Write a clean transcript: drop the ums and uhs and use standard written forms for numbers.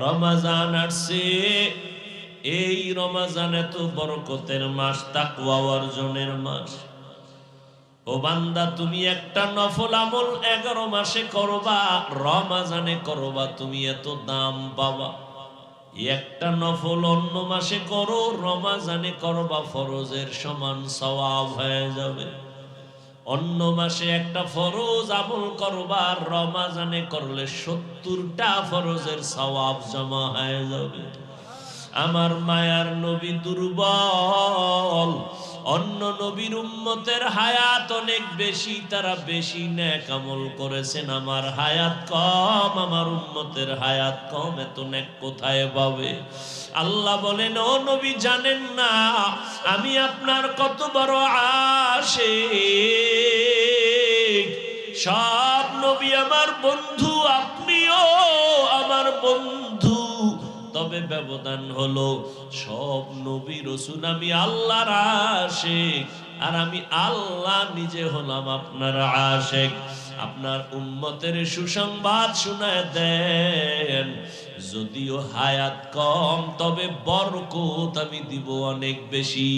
রমজান আসছে, এই রমজান এত বরকতের মাস, তাকওয়া অর্জনের মাস। ও বান্দা, তুমি একটা নফল আমল 11 মাসে করবা, রমজানে করবা, তুমি এত দাম পাবা। একটা নফল অন্য মাসে করো, রমজানে করবা, ফরজের সমান সওয়াব হয়ে যাবে। অন্য মাসে একটা ফরজ আমল করবা, রমজানে করলে 70টা ফরজের সওয়াব জমা হয়ে যাবে। আমার মায়ার নবী দুর্বল, অন্য নবীর উম্মতের হায়াত অনেক বেশি, তারা বেশি নেক আমল করেছেন। আমার হায়াত কম, আমার উম্মতের হায়াত কম, এত নেক কোথায় পাবে? আল্লাহ বলেন, ও নবী জানেন না আমি আপনার কত বড় আশিক? সব নবী আমার বন্ধু, আপনিও আমার বন্ধু, তবে ব্যবধান হলো সব নবী রাসূল আমি আল্লাহর আশিক, আর আমি আল্লাহ নিজে হলাম আপনার আশিক। আপনার উম্মতের সুসংবাদ শোনায় দেন, যদিও হায়াত কম তবে বরকত আমি দিব অনেক বেশি।